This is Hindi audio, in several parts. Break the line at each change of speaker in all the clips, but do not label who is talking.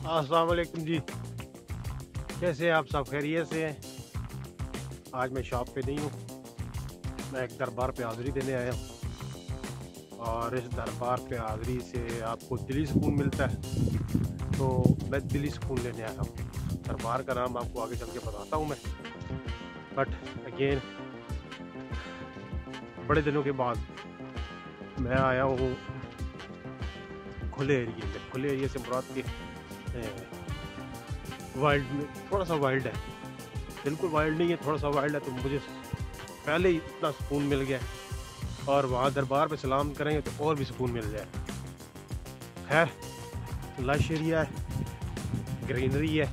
अस्सलाम वालेकुम जी। कैसे हैं आप? सब खैरियत से हैं? आज मैं शॉप पे नहीं हूँ, मैं एक दरबार पे हाज़िरी देने आया हूँ और इस दरबार पे हाज़िरी से आपको दिली सुकून मिलता है, तो मैं दिली सुकून लेने आया हूँ। दरबार का नाम आपको आगे चल के बताता हूँ मैं, बट अगेन बड़े दिनों के बाद मैं आया हूँ खुले एरिए में। खुले एरिए से मुराद के वाइल्ड में, थोड़ा सा वाइल्ड है, बिल्कुल वाइल्ड नहीं है, थोड़ा सा वाइल्ड है। तो मुझे पहले ही इतना सुकून मिल गया और वहाँ दरबार पे सलाम करेंगे तो और भी सुकून मिल जाए। खैर, लश एरिया है, ग्रीनरी है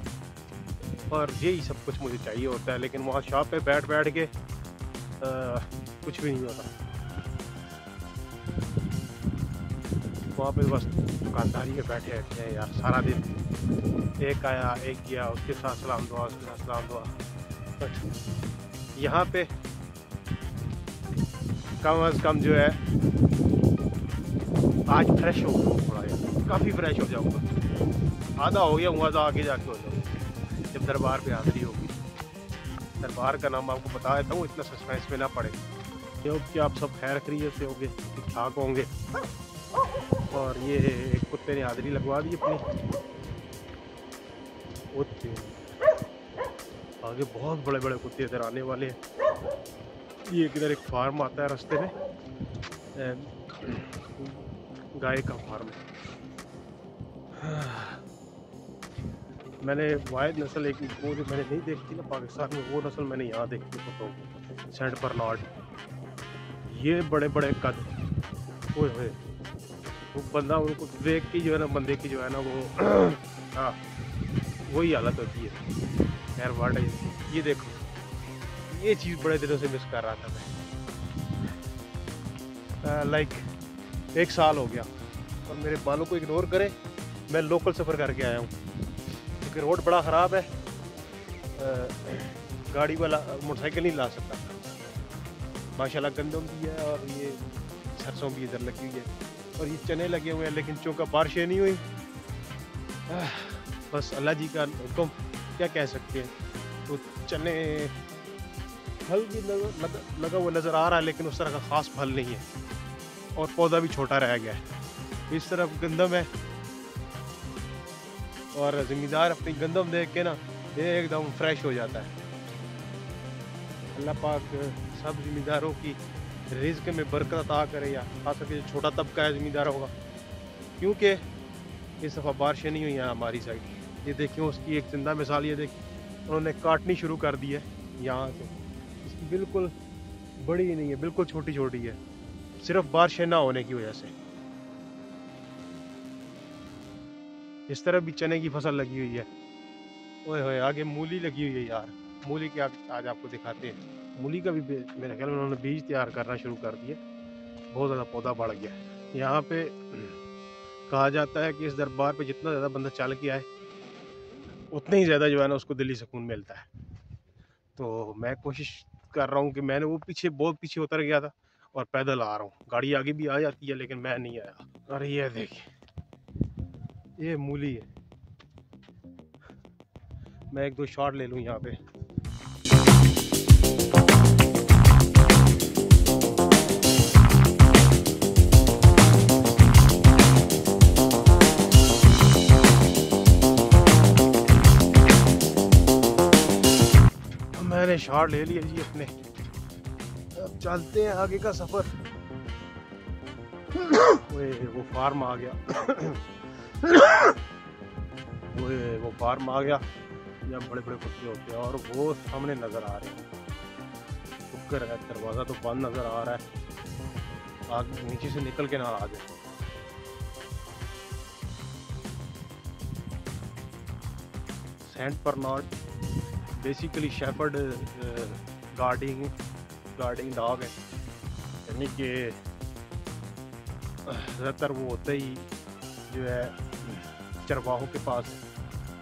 और यही सब कुछ मुझे चाहिए होता है, लेकिन वहाँ शॉप पे बैठ बैठ के कुछ भी नहीं होता। वहाँ पे बस दुकानदारी में बैठे रहते हैं यार सारा दिन। एक आया, एक गया, उसके साथ सलाम दुआ, उसके साथ सलाम दुआ। बट यहाँ पे कम अज़ कम जो है आज फ्रेश हो थोड़ा यार, काफ़ी फ्रेश हो जाऊँगा। आधा हो गया हूँ, आधा आगे जाके हो जाऊँगा जब दरबार पे हाज़िरी होगी। दरबार का नाम आपको बता देता हूँ, इतना सस्पेंस में ना पड़े, क्योंकि आप सब खैर खैरियत से होंगे, ठीक ठाक होंगे। और ये एक कुत्ते ने हाज़िरी लगवा दी अपनी। आगे बहुत बड़े बड़े कुत्ते इधर आने वाले हैं। ये किधर एक फार्म आता है रास्ते में, गाय का फार्म है। मैंने वाइड नस्ल एक वो जो मैंने नहीं देखी ना पाकिस्तान में, वो नस्ल मैंने यहाँ देखी कुत्तों को, सेंट बर्नार्ड। ये बड़े बड़े कद, ओए होए, वो बंदा उनको देख के जो है ना, बंदे की जो है ना वो हाँ वही हालत होती है। खैर वाट है, ये देखो, ये चीज़ बड़े दिनों से मिस कर रहा था मैं। लाइक 1 साल हो गया और मेरे बालों को इग्नोर करें, मैं लोकल सफ़र करके आया हूँ क्योंकि रोड बड़ा ख़राब है। गाड़ी वाला मोटरसाइकिल नहीं ला सकता। माशाल्लाह गंदम भी है और ये सरसों भी इधर लगी हुई है और ये चने लगे हुए हैं, लेकिन चूँकि बारिशें नहीं हुई, बस अल्लाह जी का हुक्म, क्या कह सकते हैं। तो चने फल भी लगा हुआ नज़र आ रहा है, लेकिन उस तरह का ख़ास फल नहीं है और पौधा भी छोटा रह गया है। इस तरफ गंदम है और ज़मींदार अपनी गंदम देख के ना एकदम फ्रेश हो जाता है। अल्लाह पाक सब ज़मींदारों की रिज़्क़ में बरकत अता करे, या खास करके जो छोटा तबका है ज़मींदारों का, क्योंकि इस दफ़ा बारिशें नहीं हुई हैं हमारी साइड। ये देखिए, उसकी एक जिंदा मिसाल ये देखिए, उन्होंने काटनी शुरू कर दी है यहाँ से। इसकी बिल्कुल बड़ी ही नहीं है, बिल्कुल छोटी छोटी है, सिर्फ बारिशें ना होने की वजह से। इस तरफ भी चने की फसल लगी हुई है। ओए होए, आगे मूली लगी हुई है यार। मूली की आज आपको दिखाते हैं। मूली का भी मेरे ख्याल में उन्होंने बीज तैयार करना शुरू कर दिया, बहुत ज़्यादा पौधा बढ़ गया है। यहाँ पे कहा जाता है कि इस दरबार पे जितना ज़्यादा बंदा चल के आए, उतने ही ज़्यादा जो है ना उसको दिली सुकून मिलता है। तो मैं कोशिश कर रहा हूँ कि मैंने वो पीछे, बहुत पीछे उतर गया था और पैदल आ रहा हूँ। गाड़ी आगे भी आ जाती है लेकिन मैं नहीं आया। अरे ये देखिए, ये मूली है। मैं 1-2 शॉट ले लूँ यहाँ पे। मैंने शॉट ले लिया जी अपने, अब चलते हैं आगे का सफर। वो फार्म आ गया। वो फार्म आ गया, यहाँ बड़े बड़े कुत्ते होते हैं और वो सामने नजर आ रहे हैं। शुक्र है दरवाजा तो बंद नजर आ रहा है, आगे नीचे से निकल के ना आ जाए। Saint Bernard basically shepherd guarding dog है, यानी कि ज़्यादातर वो होते ही जो है चरवाहों के पास।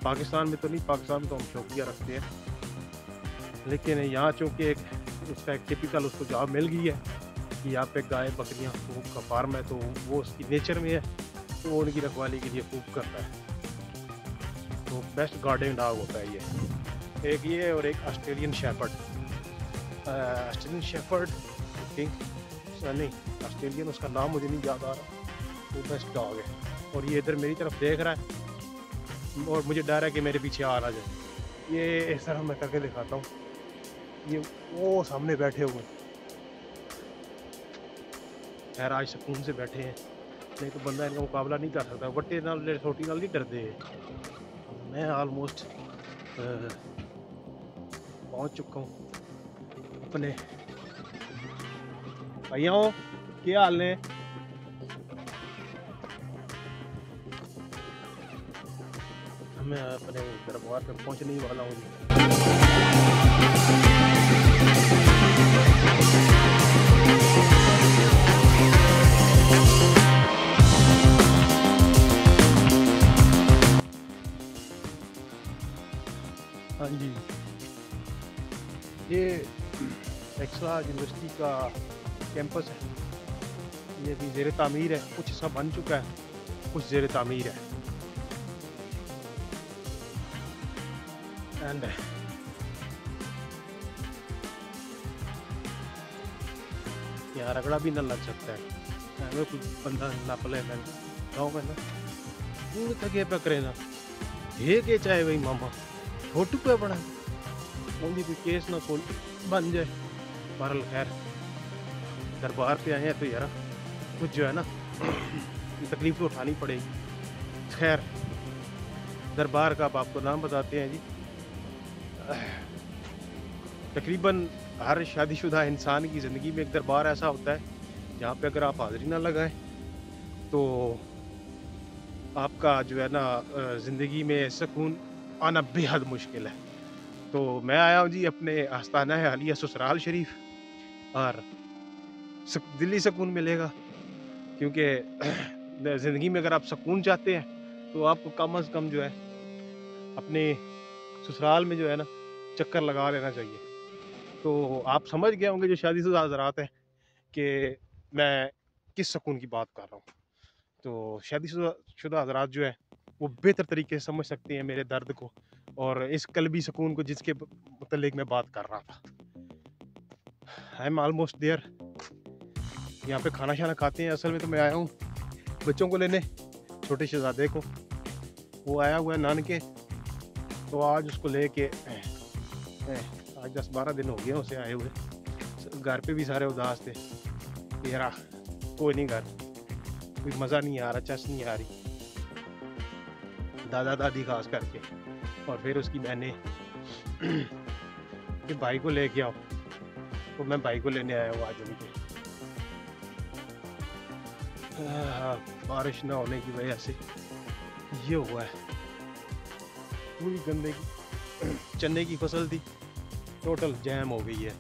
पाकिस्तान में तो नहीं, पाकिस्तान में तो हम शौकिया रखते हैं, लेकिन यहाँ चूँकि एक उसका एक टिपिकल उसको जॉब मिल गई है कि यहाँ पे गाय बकरियाँ का फार्म है, तो वो उसकी नेचर में है, तो वो उनकी रखवाली के लिए खूब करता है। तो बेस्ट गार्डियन डॉग होता है ये। एक ये और एक ऑस्ट्रेलियन शेफर्ड किंग नहीं, ऑस्ट्रेलियन उसका नाम मुझे नहीं याद आ रहा। वो बेस्ट डॉग है और ये इधर मेरी तरफ देख रहा है और मुझे डर है कि मेरे पीछे आ ना जाए। ये इस तरह मैं करके दिखाता हूँ, ये वो सामने बैठे हुए खैर आज सुकून से बैठे हैं, नहीं तो बंदा इनका मुकाबला नहीं कर सकता। वट्टे नाल छोटी नाल नहीं डरते। मैं ऑलमोस्ट पहुंच चुका हूँ अपने भाइयों, क्या हाल ने? मैं अपने दरबार पे पहुंचने ही वाला हूँ। हाँ जी, ये एक्सला यूनिवर्सिटी का कैंपस है। ये भी ज़ेर तामीर है, कुछ हिस्सा बन चुका है, कुछ ज़ेर तामीर है। एंड यहाँ रगड़ा भी ना लग सकता है, हमें कुछ बंदा ना पले मैं गाँव में ना पूरे थके पे करे ना ये के चाहे वही मामा छोटू पे बना मुझे कोई केस ना खोल बन जाए। बहरल खैर दरबार पे आए हैं तो यार कुछ जो है ना तकलीफ तो उठानी पड़ेगी। खैर दरबार का अब आपको नाम बताते हैं जी। तकरीबन हर शादीशुदा इंसान की ज़िंदगी में एक दरबार ऐसा होता है जहाँ पे अगर आप हाज़िरी ना लगाएं तो आपका जो है ना ज़िंदगी में सुकून आना बेहद मुश्किल है। तो मैं आया हूँ जी अपने आस्ताना है आलिया ससुराल शरीफ और दिल्ली सुकून मिलेगा, क्योंकि ज़िंदगी में अगर आप सुकून चाहते हैं तो आपको कम से कम जो है अपने ससुराल में जो है ना चक्कर लगा लेना चाहिए। तो आप समझ गए होंगे जो शादीशुदा हज़रात हैं कि मैं किस सुकून की बात कर रहा हूँ। तो शादीशुदा हज़रात जो है वो बेहतर तरीके से समझ सकते हैं मेरे दर्द को और इस कल्बी सुकून को जिसके मतलब मैं बात कर रहा था। I am almost there. यहाँ पे खाना शाना खाते हैं। असल में तो मैं आया हूँ बच्चों को लेने, छोटे शहजादे को, वो आया हुआ है नानके, तो आज उसको लेके आज 10-12 दिन हो गए उसे आए हुए। घर पे भी सारे उदास थे, यार कोई नहीं, घर कोई मज़ा नहीं आ रहा, चस नहीं आ रही, दादा दादी खास करके। और फिर उसकी मैंने कि भाई को लेके आओ, तो मैं भाई को लेने आया हूँ आज उनके। बारिश ना होने की वजह से ये हुआ है, पूरी गन्ने की चने की फसल थी टोटल जैम हो गई है,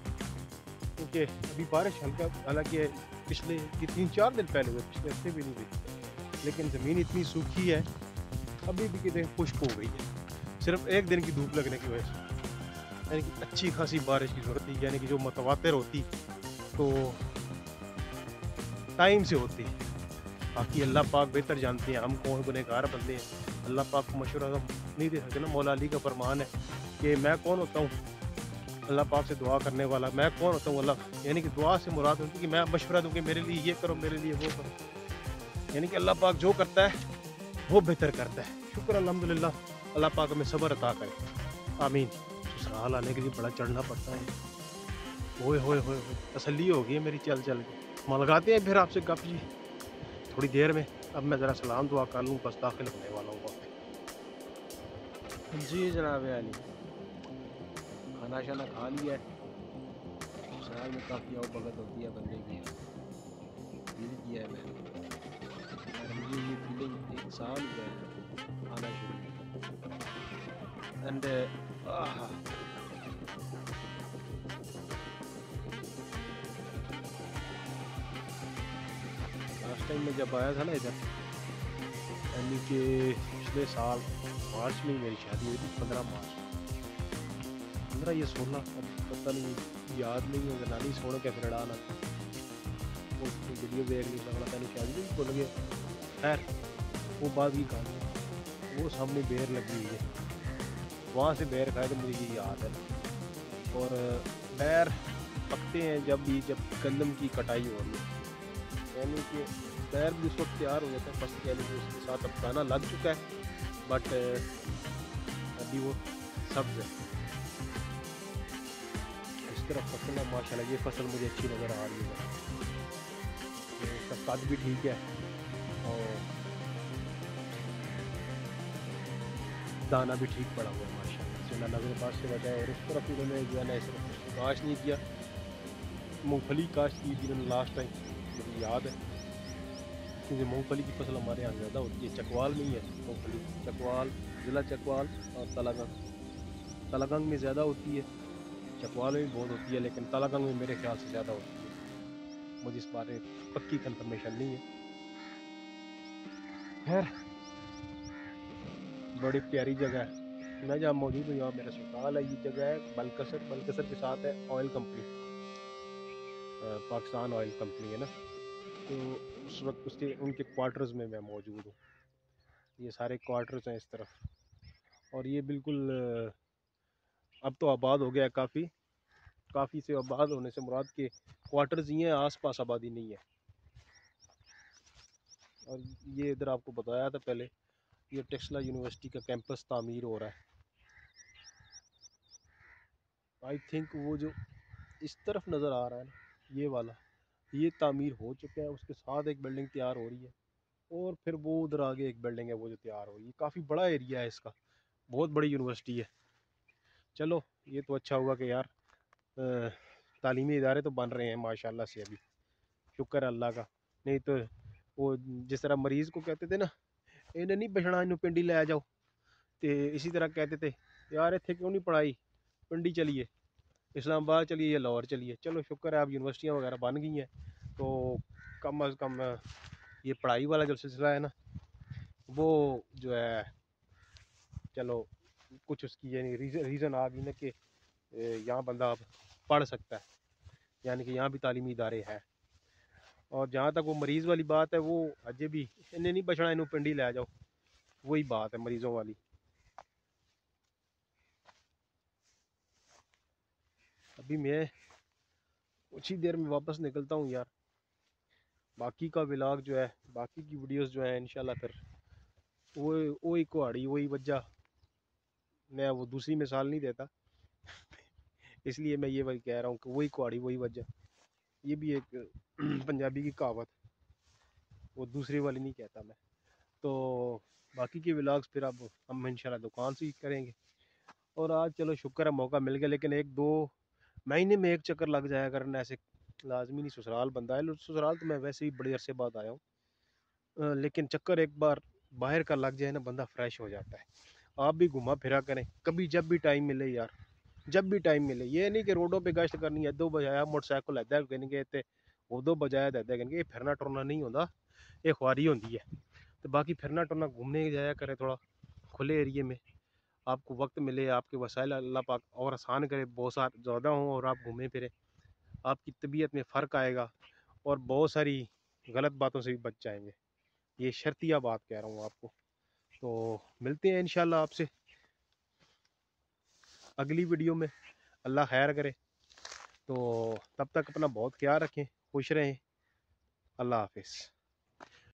क्योंकि अभी बारिश हल्का, हालांकि पिछले 3-4 दिन पहले हुए, पिछले हफ्ते भी नहीं हुई, लेकिन ज़मीन इतनी सूखी है अभी भी कितने खुश्क हो गई है, सिर्फ एक दिन की धूप लगने की वजह से। यानी कि अच्छी खासी बारिश की ज़रूरत थी, यानी कि जो मुतवातिर होती तो टाइम से होती। बाकी अल्लाह पाक बेहतर जानते हैं, हम कौन गुनहगार बंदे हैं, अल्लाह पाक को मशवरा नहीं दे सकते ना। मौला अली का फरमान है कि मैं कौन होता हूँ अल्लाह पाक से दुआ करने वाला, मैं कौन होता हूँ अल्लाह, यानी कि दुआ से मुराद होती है कि मैं मशवरा दूँ कि मेरे लिए ये करो, मेरे लिए वो करो। यानी कि अल्लाह पाक जो करता है वो बेहतर करता है। शुक्र अल्हम्दुलिल्लाह, अल्लाह पाक हमें सब्र अता करे, आमीन। ससुराल आने के लिए बड़ा चढ़ना पड़ता है। ओए होए होए, तसल्ली हो गई है मेरी चल चल के। मलगाते हैं फिर आपसे गप जी थोड़ी देर में। अब मैं ज़रा सलाम दुआ कर लूँ, बस दाखिल होने वाला हूँ। जी जनाब अली, खाना शाना खा लिया है। ससुराल में काफ़ी आओ भगत होती है बंदे की, फील किया है मैंने, मुझे ये फीलिंग 1 साल हुआ है आना शुरू। एंड लास्ट टाइम मैं जब आया था ना इधर, यानी कि पिछले साल मार्च में मेरी शादी हुई थी, 15 मार्च 15 या 16, पता नहीं, याद नहीं है। नानी सोने के फिर डाला वो वीडियो देख ली, लगना था शादी भी भूल गया। खैर वो बात की कहानी। वो सामने बेर लगी हुई है, वहाँ से बेर खाए तो मुझे ये याद है। और बेर पकते हैं जब गंदम की कटाई हो रही है, यानी कि बेर भी उस वक्त तैयार हो जाता है फसल, यानी कि उसके साथ अब दाना लग चुका है, बट अभी वो सब्ज है। इस तरह फसल है माशाल्लाह, ये फसल मुझे अच्छी नज़र आ रही है, इसका कद भी ठीक है और दाना भी ठीक पड़ा हुआ है माशाल्लाह से, ना नजर पास से बचा है। और इस तरफ इन्होंने जो है ना, इस तरफ काश नहीं किया, मूंगफली काश्त की थी इन्होंने लास्ट टाइम, मुझे याद है, क्योंकि मूंगफली की फसल हमारे यहाँ ज़्यादा होती है। चकवाल में ही है मूंगफली, चकवाल, ज़िला चकवाल और तलागंग। तलागंग में ज़्यादा होती है, चकवाल में भी बहुत होती है, लेकिन तलागंग में मेरे ख्याल से ज़्यादा होती है, मुझे इस बारे में पक्की कंफर्मेशन नहीं है। खैर, बड़ी प्यारी जगह है, मैं जहाँ मौजूद हूँ यहाँ मेरा ससुराल है। ये जगह है बलकसर, बलकसर के साथ है oil company, Pakistan oil company है ना, तो उस वक्त उसके उनके क्वार्टर्स में मैं मौजूद हूँ। ये सारे क्वार्टर्स हैं इस तरफ, और ये बिल्कुल अब तो आबाद हो गया है काफ़ी। काफ़ी से आबाद होने से मुराद के क्वार्टर्स ही हैं, आस पास आबादी नहीं है। और ये इधर आपको बताया था पहले, ये टेक्सला यूनिवर्सिटी का कैंपस तामीर हो रहा है। आई थिंक वो जो इस तरफ नज़र आ रहा है ना, ये वाला, ये तामीर हो चुका है, उसके साथ एक बिल्डिंग तैयार हो रही है, और फिर वो उधर आगे एक बिल्डिंग है वो जो तैयार हो रही है। काफ़ी बड़ा एरिया है इसका, बहुत बड़ी यूनिवर्सिटी है। चलो, ये तो अच्छा हुआ कि यार तालीमी इदारे तो बन रहे हैं माशाल्लाह से अभी, शुक्र है अल्लाह का। नहीं तो वो जिस तरह मरीज़ को कहते थे ना, इन्हें नहीं बछड़ा, इन्हों पिंडी ले जाओ, तो इसी तरह कहते थे यार इतने क्यों नहीं पढ़ाई, पिंडी चलिए, इस्लामाबाद चलिए या लाहौर चलिए। चलो शुक्र है अब यूनिवर्सिटियाँ वगैरह बन गई हैं, तो कम अज़ कम ये पढ़ाई वाला जो सिलसिला है ना, वो जो है, चलो कुछ उसकी यानी रीज़न आ गई ना कि यहाँ बंदा अब पढ़ सकता है, यानी कि यहाँ भी तालीमी इदारे हैं। और जहाँ तक वो मरीज़ वाली बात है, वो अजय भी इन्हें नहीं बचना, इन्हों पिंडी ले जाओ, वही बात है मरीज़ों वाली। अभी मैं कुछ ही देर में वापस निकलता हूँ यार, बाकी का व्लॉग जो है, बाकी की वीडियोस जो है इंशाल्लाह फिर वो वही कुहाड़ी वही वजह, मैं वो दूसरी मिसाल नहीं देता, इसलिए मैं ये वही कह रहा हूँ कि वही कुहाड़ी वही वजह, ये भी एक पंजाबी की कहावत, वो दूसरी वाली नहीं कहता मैं। तो बाकी के व्लॉग्स फिर अब हम इंशाल्लाह दुकान से ही करेंगे। और आज चलो शुक्र है मौका मिल गया, लेकिन एक दो महीने में एक चक्कर लग जाया करना, ऐसे लाजमी नहीं। ससुराल बंदा है, ससुराल तो मैं वैसे ही बड़े अरसे बाद आया हूँ, लेकिन चक्कर एक बार बाहर का लग जाए ना, बंदा फ्रेश हो जाता है। आप भी घुमा फिरा करें कभी, जब भी टाइम मिले यार, जब भी टाइम मिले। ये नहीं कि रोडों पे गश्त करनी है, दो बजाया मोटरसाइकिल ऐदा कहेंगे ते उदो बजाया ऐदा कहेंगे, ये फिरना टुरना नहीं होता, ये ख्वारी होती है। तो बाकी फिरना टुरना घूमने जाया करें थोड़ा खुले एरिए में, आपको वक्त मिले, आपके वसाइल अल्लाह पाक और आसान करे, बहुत सारे ज़्यादा हों और आप घूमें फिरें, आपकी तबीयत में फ़र्क आएगा, और बहुत सारी गलत बातों से भी बच जाएंगे। ये शर्तिया बात कह रहा हूँ आपको। तो मिलते हैं इंशाल्लाह आपसे अगली वीडियो में, अल्लाह खैर करे। तो तब तक अपना बहुत ख्याल रखें, खुश रहें, अल्लाह हाफिज़।